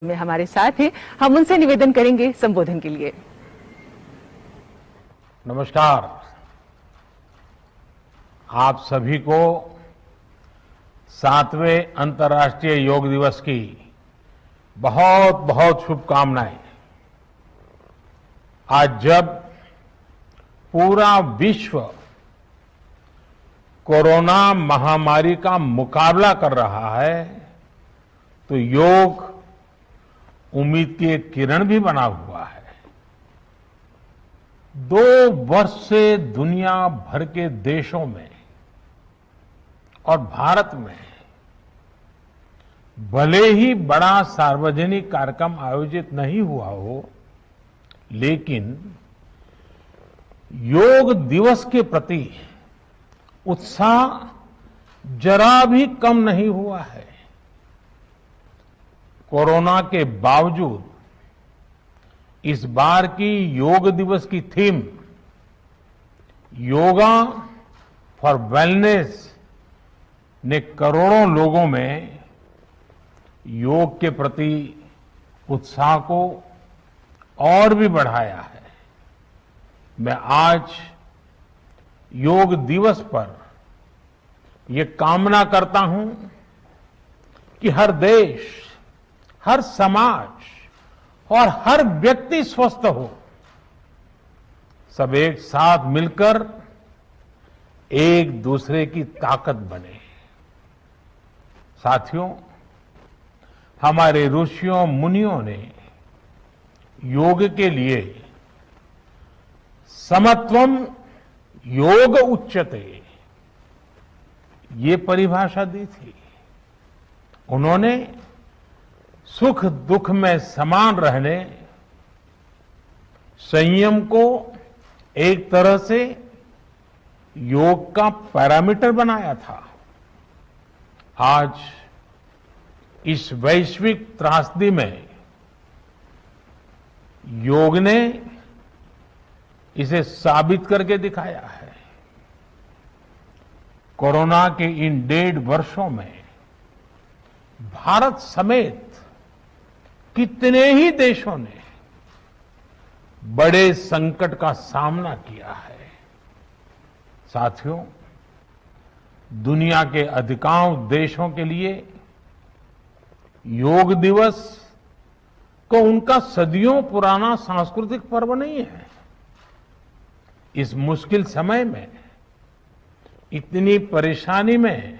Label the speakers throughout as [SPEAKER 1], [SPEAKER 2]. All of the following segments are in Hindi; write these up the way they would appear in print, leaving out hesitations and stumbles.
[SPEAKER 1] में हमारे साथ हैं। हम उनसे निवेदन करेंगे संबोधन के लिए।
[SPEAKER 2] नमस्कार। आप सभी को 7वें अंतर्राष्ट्रीय योग दिवस की बहुत बहुत शुभकामनाएं। आज जब पूरा विश्व कोरोना महामारी का मुकाबला कर रहा है तो योग उम्मीद की एक किरण भी बना हुआ है। 2 वर्ष से दुनिया भर के देशों में और भारत में भले ही बड़ा सार्वजनिक कार्यक्रम आयोजित नहीं हुआ हो, लेकिन योग दिवस के प्रति उत्साह जरा भी कम नहीं हुआ है। कोरोना के बावजूद इस बार की योग दिवस की थीम योगा फॉर वेलनेस ने करोड़ों लोगों में योग के प्रति उत्साह को और भी बढ़ाया है। मैं आज योग दिवस पर ये कामना करता हूं कि हर देश, हर समाज और हर व्यक्ति स्वस्थ हो। सब एक साथ मिलकर एक दूसरे की ताकत बने। साथियों, हमारे ऋषियों मुनियों ने योग के लिए समत्वम योग उच्यते ये परिभाषा दी थी। उन्होंने सुख दुख में समान रहने, संयम को एक तरह से योग का पैरामीटर बनाया था। आज इस वैश्विक त्रासदी में योग ने इसे साबित करके दिखाया है। कोरोना के इन 1.5 वर्षों में भारत समेत कितने ही देशों ने बड़े संकट का सामना किया है। साथियों, दुनिया के अधिकांश देशों के लिए योग दिवस को उनका सदियों पुराना सांस्कृतिक पर्व नहीं है। इस मुश्किल समय में, इतनी परेशानी में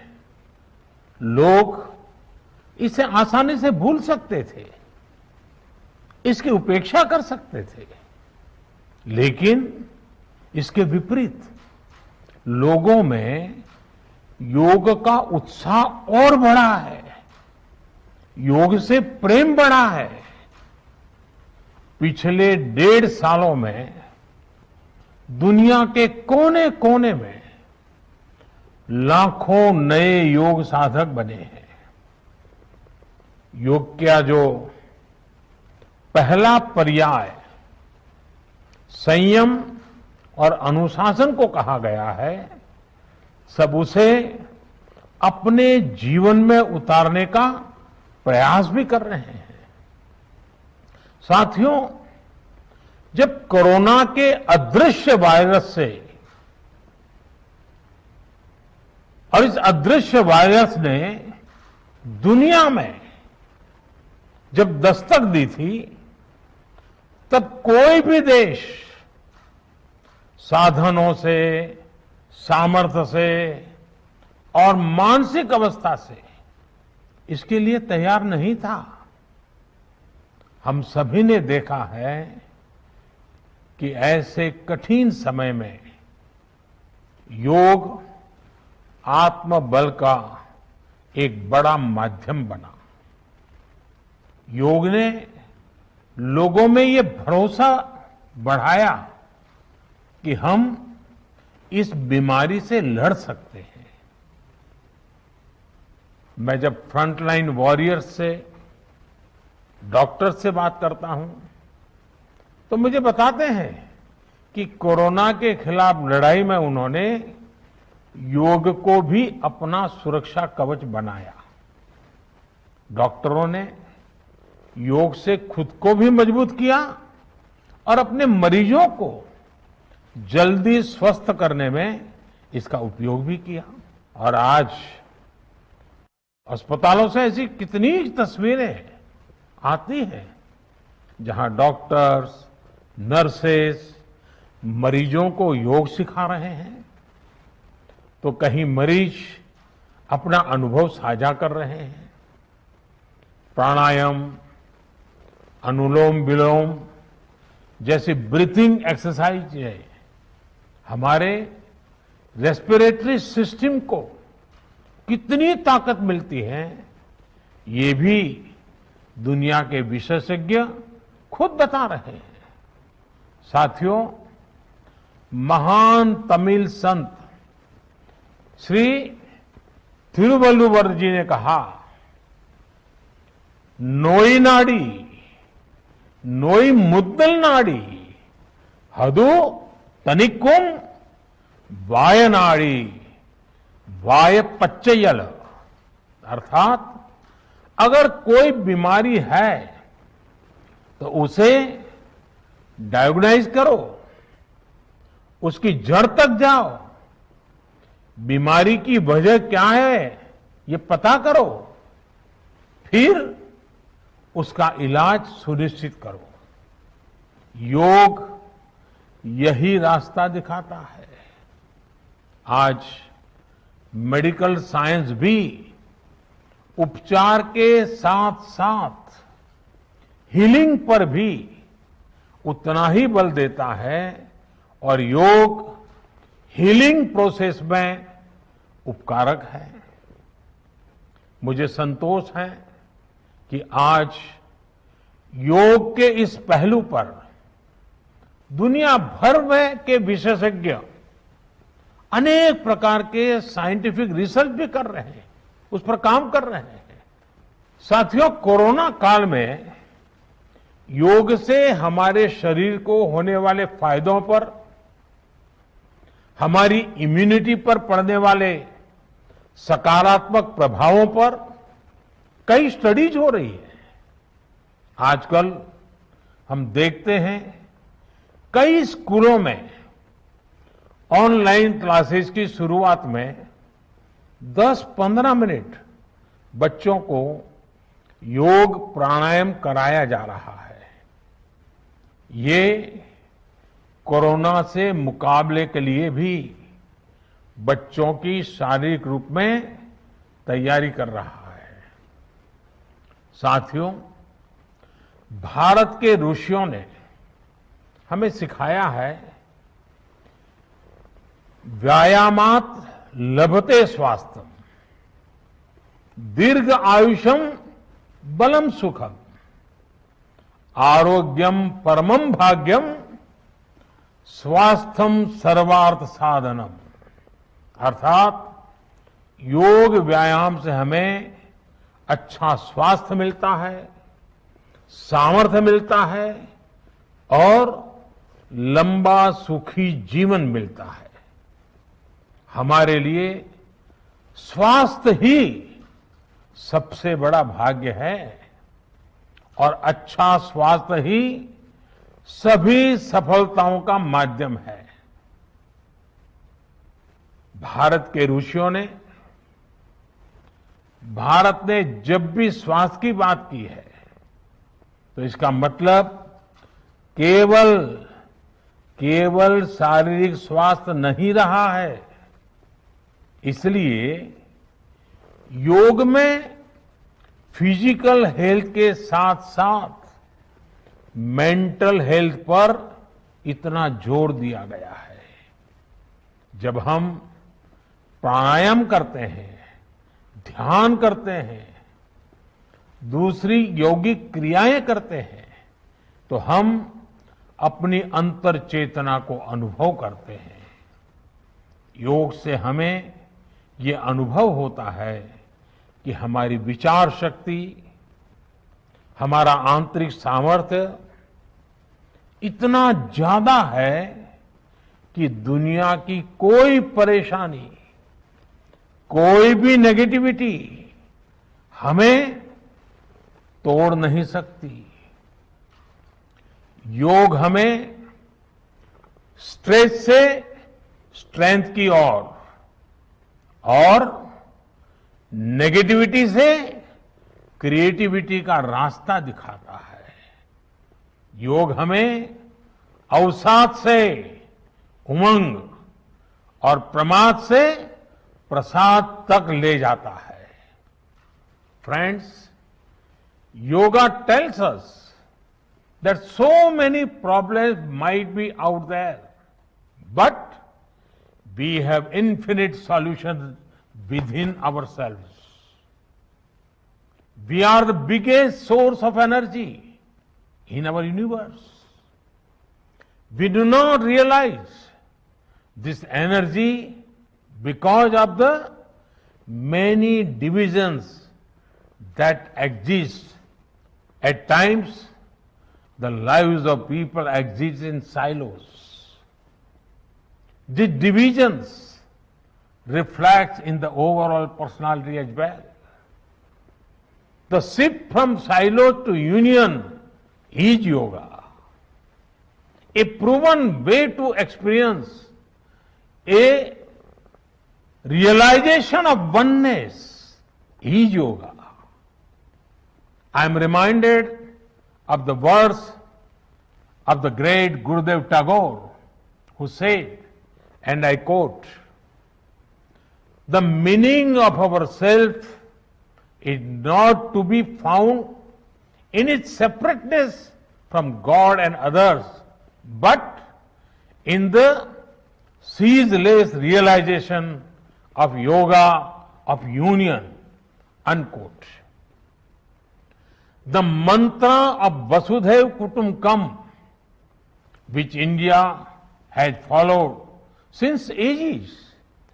[SPEAKER 2] लोग इसे आसानी से भूल सकते थे, इसकी उपेक्षा कर सकते थे, लेकिन इसके विपरीत लोगों में योग का उत्साह और बढ़ा है, योग से प्रेम बढ़ा है। पिछले 1.5 सालों में दुनिया के कोने कोने में लाखों नए योग साधक बने हैं। योग का जो पहला पर्याय संयम और अनुशासन को कहा गया है, सब उसे अपने जीवन में उतारने का प्रयास भी कर रहे हैं। साथियों, जब कोरोना के अदृश्य वायरस से और इस अदृश्य वायरस ने दुनिया में जब दस्तक दी थी, तब कोई भी देश साधनों से, सामर्थ्य से और मानसिक अवस्था से इसके लिए तैयार नहीं था। हम सभी ने देखा है कि ऐसे कठिन समय में योग आत्मबल का एक बड़ा माध्यम बना। योग ने लोगों में ये भरोसा बढ़ाया कि हम इस बीमारी से लड़ सकते हैं। मैं जब फ्रंटलाइन वॉरियर्स से, डॉक्टर से बात करता हूं तो मुझे बताते हैं कि कोरोना के खिलाफ लड़ाई में उन्होंने योग को भी अपना सुरक्षा कवच बनाया। डॉक्टरों ने योग से खुद को भी मजबूत किया और अपने मरीजों को जल्दी स्वस्थ करने में इसका उपयोग भी किया। और आज अस्पतालों से ऐसी कितनी तस्वीरें आती हैं जहां डॉक्टर्स, नर्सेस मरीजों को योग सिखा रहे हैं, तो कहीं मरीज अपना अनुभव साझा कर रहे हैं। प्राणायाम, अनुलोम विलोम जैसी ब्रीथिंग एक्सरसाइज है हमारे रेस्पिरेटरी सिस्टम को कितनी ताकत मिलती है, ये भी दुनिया के विशेषज्ञ खुद बता रहे हैं। साथियों, महान तमिल संत श्री तिरुवल्लुवर जी ने कहा, नोई नाडी नोई मुद्दल नाडी हदु तनिक्कुम वायनाडी वाय पच्चयल। अर्थात अगर कोई बीमारी है तो उसे डायग्नाइज करो, उसकी जड़ तक जाओ, बीमारी की वजह क्या है ये पता करो, फिर उसका इलाज सुनिश्चित करो। योग यही रास्ता दिखाता है। आज मेडिकल साइंस भी उपचार के साथ साथ हीलिंग पर भी उतना ही बल देता है और योग हीलिंग प्रोसेस में उपकारक है। मुझे संतोष है कि आज योग के इस पहलू पर दुनिया भर में के विशेषज्ञ अनेक प्रकार के साइंटिफिक रिसर्च भी कर रहे हैं, उस पर काम कर रहे हैं। साथियों, कोरोना काल में योग से हमारे शरीर को होने वाले फायदों पर, हमारी इम्यूनिटी पर पड़ने वाले सकारात्मक प्रभावों पर कई स्टडीज हो रही है। आजकल हम देखते हैं कई स्कूलों में ऑनलाइन क्लासेस की शुरुआत में 10-15 मिनट बच्चों को योग प्राणायाम कराया जा रहा है। ये कोरोना से मुकाबले के लिए भी बच्चों की शारीरिक रूप में तैयारी कर रहा है। साथियों, भारत के ऋषियों ने हमें सिखाया है, व्यायामात लभते स्वास्थ्यम, दीर्घ आयुषम बलम सुखम, आरोग्यम परमम भाग्यम, स्वास्थ्यम सर्वार्थ साधनम। अर्थात योग व्यायाम से हमें अच्छा स्वास्थ्य मिलता है, सामर्थ्य मिलता है और लंबा सुखी जीवन मिलता है। हमारे लिए स्वास्थ्य ही सबसे बड़ा भाग्य है और अच्छा स्वास्थ्य ही सभी सफलताओं का माध्यम है। भारत के ऋषियों ने, भारत ने जब भी स्वास्थ्य की बात की है तो इसका मतलब केवल शारीरिक स्वास्थ्य नहीं रहा है। इसलिए योग में फिजिकल हेल्थ के साथ साथ मेंटल हेल्थ पर इतना जोर दिया गया है। जब हम प्राणायाम करते हैं, ध्यान करते हैं, दूसरी यौगिक क्रियाएं करते हैं, तो हम अपनी अंतर चेतना को अनुभव करते हैं। योग से हमें ये अनुभव होता है कि हमारी विचार शक्ति, हमारा आंतरिक सामर्थ्य इतना ज्यादा है कि दुनिया की कोई परेशानी, कोई भी नेगेटिविटी हमें तोड़ नहीं सकती। योग हमें स्ट्रेस से स्ट्रेंथ की ओर और नेगेटिविटी से क्रिएटिविटी का रास्ता दिखाता है। योग हमें अवसाद से उमंग और प्रमाद से प्रसाद तक ले जाता है। Friends, yoga tells us that so many problems might be out there, but we have infinite solutions within ourselves. We are the biggest source of energy in our universe. We do not realize this energy because of the many divisions that exist. At times, the lives of people exist in silos. These divisions reflect in the overall personality as well. The shift from silo to union is yoga. A proven way to experience a realization of oneness is yoga. I am reminded of the words of the great Gurudev Tagore, who said, and I quote, "The meaning of our self is not to be found in its separateness from God and others, but in the ceaseless realization of yoga of union," unquote. The mantra of Vasudhaiv Kutumbakam, which India has followed since ages,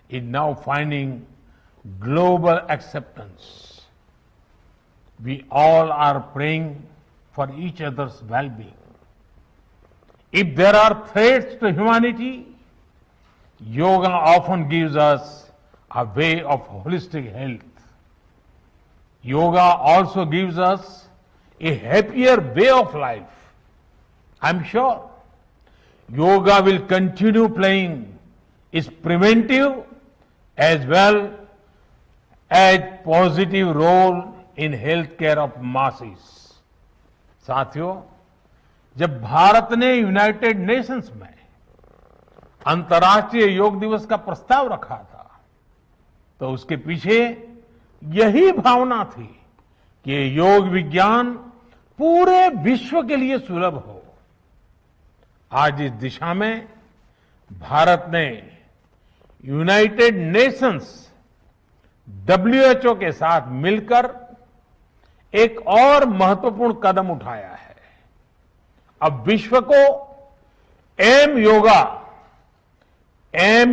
[SPEAKER 2] is now finding global acceptance. We all are praying for each other's well-being. If there are threats to humanity, yoga often gives us a way of holistic health. Yoga also gives us a happier way of life. I'm sure yoga will continue playing its preventive as well as positive role in healthcare of masses. साथियों, जब भारत ने यूनाइटेड नेशंस में अंतर्राष्ट्रीय योग दिवस का प्रस्ताव रखा था, तो उसके पीछे यही भावना थी कि योग विज्ञान पूरे विश्व के लिए सुलभ हो। आज इस दिशा में भारत ने यूनाइटेड नेशंस WHO के साथ मिलकर एक और महत्वपूर्ण कदम उठाया है। अब विश्व को एम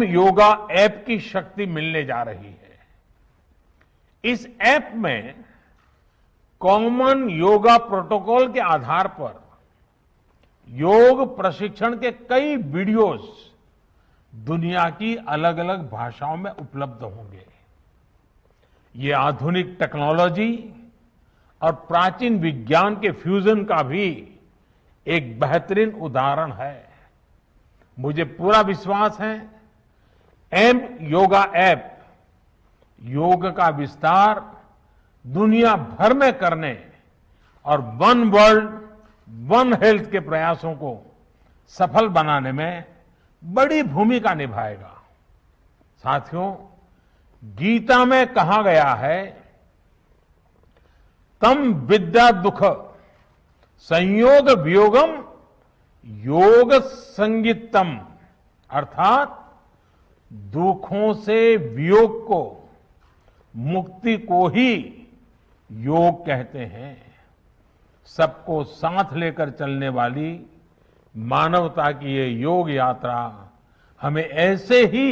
[SPEAKER 2] योगा ऐप की शक्ति मिलने जा रही है। इस ऐप में कॉमन योगा प्रोटोकॉल के आधार पर योग प्रशिक्षण के कई वीडियोस दुनिया की अलग अलग भाषाओं में उपलब्ध होंगे। ये आधुनिक टेक्नोलॉजी और प्राचीन विज्ञान के फ्यूजन का भी एक बेहतरीन उदाहरण है। मुझे पूरा विश्वास है एम योगा ऐप योग का विस्तार दुनिया भर में करने और वन वर्ल्ड वन हेल्थ के प्रयासों को सफल बनाने में बड़ी भूमिका निभाएगा। साथियों, गीता में कहा गया है, तम विद्या दुख संयोग वियोगम योग संगीतम, अर्थात दुखों से वियोग को, मुक्ति को ही योग कहते हैं। सबको साथ लेकर चलने वाली मानवता की ये योग यात्रा हमें ऐसे ही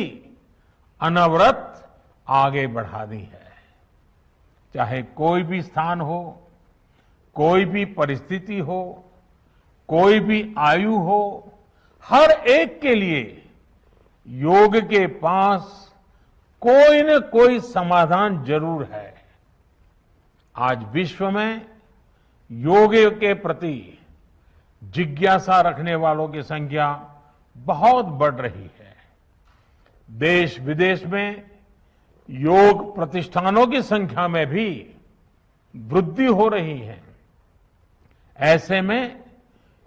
[SPEAKER 2] अनवरत आगे बढ़ानी है। चाहे कोई भी स्थान हो, कोई भी परिस्थिति हो, कोई भी आयु हो, हर एक के लिए योग के पास कोई न कोई समाधान जरूर है। आज विश्व में योग के प्रति जिज्ञासा रखने वालों की संख्या बहुत बढ़ रही है। देश विदेश में योग प्रतिष्ठानों की संख्या में भी वृद्धि हो रही है। ऐसे में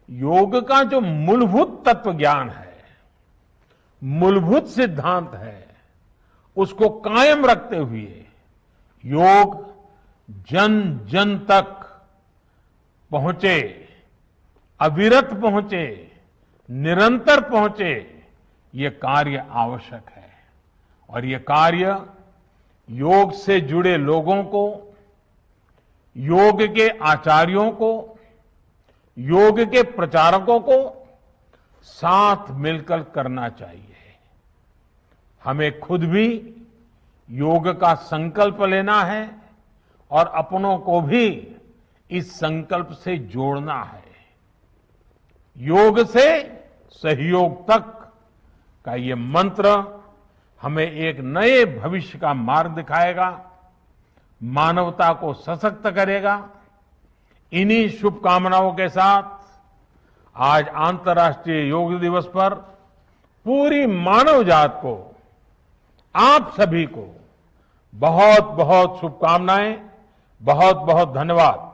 [SPEAKER 2] योग का जो मूलभूत तत्व ज्ञान है, मूलभूत सिद्धांत है, उसको कायम रखते हुए योग जन जन तक पहुंचे, अविरत पहुंचे, निरंतर पहुंचे, ये कार्य आवश्यक है। और ये कार्य योग से जुड़े लोगों को, योग के आचार्यों को, योग के प्रचारकों को साथ मिलकर करना चाहिए। हमें खुद भी योग का संकल्प लेना है और अपनों को भी इस संकल्प से जोड़ना है। योग से सहयोग तक का ये मंत्र हमें एक नए भविष्य का मार्ग दिखाएगा, मानवता को सशक्त करेगा। इन्हीं शुभकामनाओं के साथ आज अंतर्राष्ट्रीय योग दिवस पर पूरी मानव जात को, आप सभी को बहुत बहुत शुभकामनाएं, बहुत बहुत धन्यवाद।